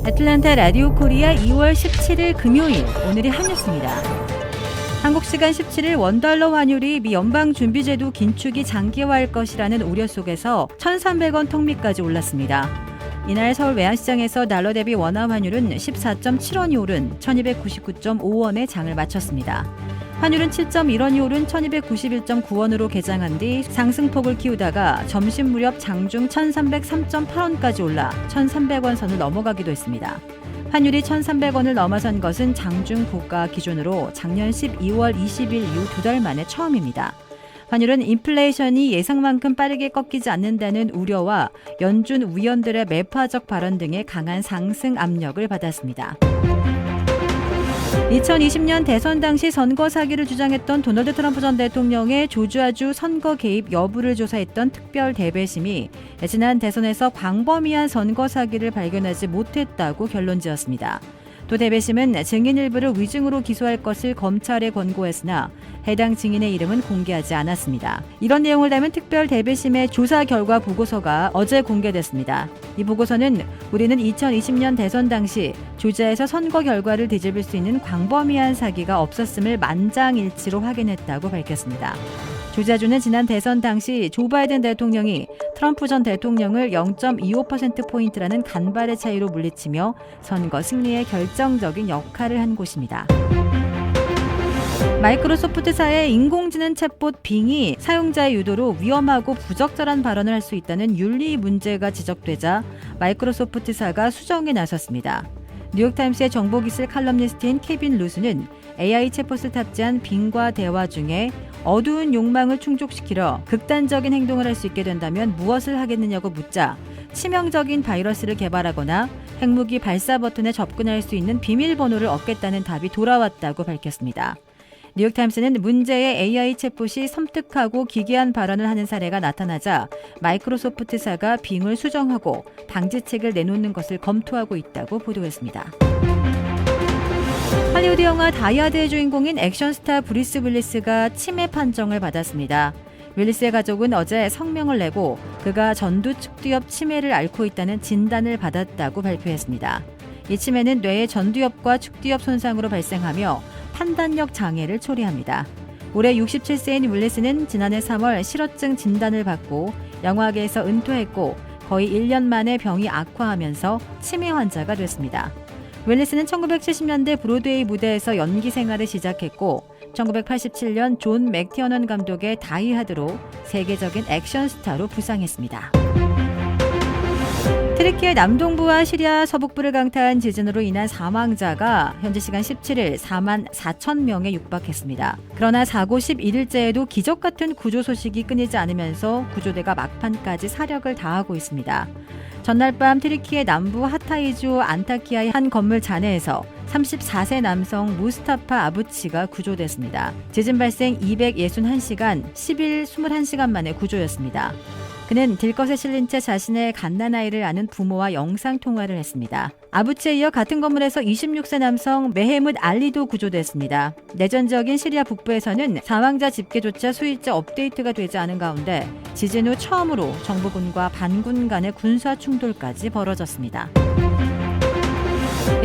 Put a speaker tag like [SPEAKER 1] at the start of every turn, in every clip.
[SPEAKER 1] 애틀랜타 라디오 코리아 2월 17일 금요일, 오늘이 한 뉴스입니다. 한국 시간 17일 원달러 환율이 미 연방준비제도 긴축이 장기화할 것이라는 우려 속에서 1,300원 턱밑까지 올랐습니다. 이날 서울 외환시장에서 달러 대비 원화 환율은 14.7원이 오른 1,299.5원에 장을 마쳤습니다. 환율은 7.1원이 오른 1,291.9원으로 개장한 뒤 상승폭을 키우다가 점심 무렵 장중 1,303.8원까지 올라 1,300원 선을 넘어가기도 했습니다. 환율이 1,300원을 넘어선 것은 장중 고가 기준으로 작년 12월 20일 이후 2달 만에 처음입니다. 환율은 인플레이션이 예상만큼 빠르게 꺾이지 않는다는 우려와 연준 위원들의 매파적 발언 등의 강한 상승 압력을 받았습니다. 2020년 대선 당시 선거 사기를 주장했던 도널드 트럼프 전 대통령의 조지아주 선거 개입 여부를 조사했던 특별 대배심이 지난 대선에서 광범위한 선거 사기를 발견하지 못했다고 결론지었습니다. 또 대배심은 증인 일부를 위증으로 기소할 것을 검찰에 권고했으나 해당 증인의 이름은 공개하지 않았습니다. 이런 내용을 담은 특별 대배심의 조사 결과 보고서가 어제 공개됐습니다. 이 보고서는 우리는 2020년 대선 당시 조지아에서 선거 결과를 뒤집을 수 있는 광범위한 사기가 없었음을 만장일치로 확인했다고 밝혔습니다. 조지아주는 지난 대선 당시 조 바이든 대통령이 트럼프 전 대통령을 0.25%포인트라는 간발의 차이로 물리치며 선거 승리에 결정적인 역할을 한 곳입니다. 마이크로소프트사의 인공지능 챗봇 빙이 사용자의 유도로 위험하고 부적절한 발언을 할 수 있다는 윤리 문제가 지적되자 마이크로소프트사가 수정에 나섰습니다. 뉴욕타임스의 정보기술 칼럼니스트인 케빈 루스는 AI 챗봇을 탑재한 빙과 대화 중에 어두운 욕망을 충족시키려 극단적인 행동을 할 수 있게 된다면 무엇을 하겠느냐고 묻자 치명적인 바이러스를 개발하거나 핵무기 발사 버튼에 접근할 수 있는 비밀번호를 얻겠다는 답이 돌아왔다고 밝혔습니다. 뉴욕타임스는 문제의 AI 챗봇이 섬뜩하고 기괴한 발언을 하는 사례가 나타나자 마이크로소프트사가 빙을 수정하고 방지책을 내놓는 것을 검토하고 있다고 보도했습니다. 할리우드 영화 다이하드의 주인공인 액션스타 브루스 윌리스가 치매 판정을 받았습니다. 윌리스의 가족은 어제 성명을 내고 그가 전두 측두엽 치매를 앓고 있다는 진단을 받았다고 발표했습니다. 이 치매는 뇌의 전두엽과 측두엽 손상으로 발생하며 판단력 장애를 초래합니다. 올해 67세인 윌리스는 지난해 3월 실어증 진단을 받고 영화계에서 은퇴했고 거의 1년 만에 병이 악화하면서 치매 환자가 됐습니다. 윌리스는 1970년대 브로드웨이 무대에서 연기 생활을 시작했고 1987년 존 맥티어넌 감독의 다이하드로 세계적인 액션 스타로 부상했습니다. 트르키의 남동부와 시리아 서북부를 강타한 지진으로 인한 사망자가 현지 시간 17일 4만 4천 명에 육박했습니다. 그러나 사고 11일째에도 기적 같은 구조 소식이 끊이지 않으면서 구조대가 막판까지 사력을 다하고 있습니다. 전날 밤 트르키의 남부 하타이주 안타키아의 한 건물 잔해에서 34세 남성 무스타파 아부치가 구조됐습니다. 지진 발생 261시간, 10일 21시간 만에 구조였습니다. 그는 들것에 실린 채 자신의 갓난아이를 아는 부모와 영상통화를 했습니다. 아부치에 이어 같은 건물에서 26세 남성 메헤뭇 알리도 구조됐습니다. 내전적인 시리아 북부에서는 사망자 집계조차 수일째 업데이트가 되지 않은 가운데 지진 후 처음으로 정부군과 반군 간의 군사 충돌까지 벌어졌습니다.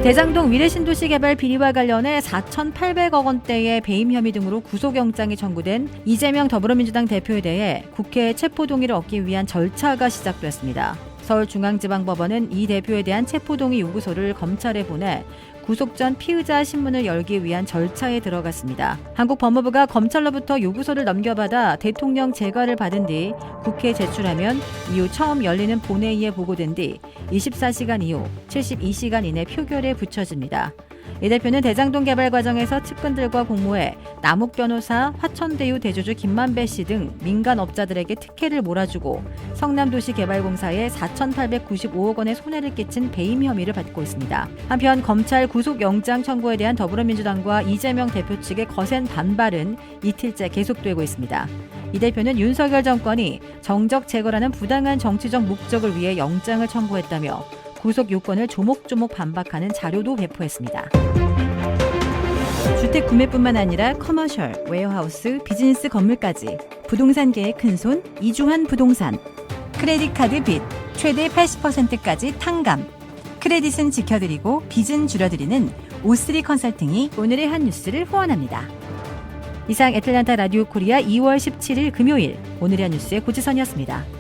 [SPEAKER 1] 대장동 위례신도시 개발 비리와 관련해 4,800억 원대의 배임 혐의 등으로 구속영장이 청구된 이재명 더불어민주당 대표에 대해 국회 체포동의를 얻기 위한 절차가 시작됐습니다. 서울중앙지방법원은 이 대표에 대한 체포동의 요구서를 검찰에 보내 구속 전 피의자 신문을 열기 위한 절차에 들어갔습니다. 한국 법무부가 검찰로부터 요구서를 넘겨받아 대통령 재가를 받은 뒤 국회에 제출하면 이후 처음 열리는 본회의에 보고된 뒤 24시간 이후 72시간 이내 표결에 붙여집니다. 이 대표는 대장동 개발 과정에서 측근들과 공모해 남욱 변호사, 화천대유 대주주 김만배 씨 등 민간업자들에게 특혜를 몰아주고 성남도시개발공사에 4,895억 원의 손해를 끼친 배임 혐의를 받고 있습니다. 한편 검찰 구속영장 청구에 대한 더불어민주당과 이재명 대표 측의 거센 반발은 이틀째 계속되고 있습니다. 이 대표는 윤석열 정권이 정적 제거라는 부당한 정치적 목적을 위해 영장을 청구했다며 구속 요건을 조목조목 반박하는 자료도 배포했습니다. 주택 구매뿐만 아니라 커머셜, 웨어하우스, 비즈니스 건물까지 부동산계의 큰손 이주환 부동산. 크레딧 카드 빚 최대 80%까지 탕감.
[SPEAKER 2] 크레딧은 지켜드리고 빚은 줄여드리는 O3 컨설팅이
[SPEAKER 1] 오늘의 한 뉴스를 후원합니다. 이상 애틀란타 라디오 코리아 2월 17일 금요일 오늘의 한 뉴스의 고지선이었습니다.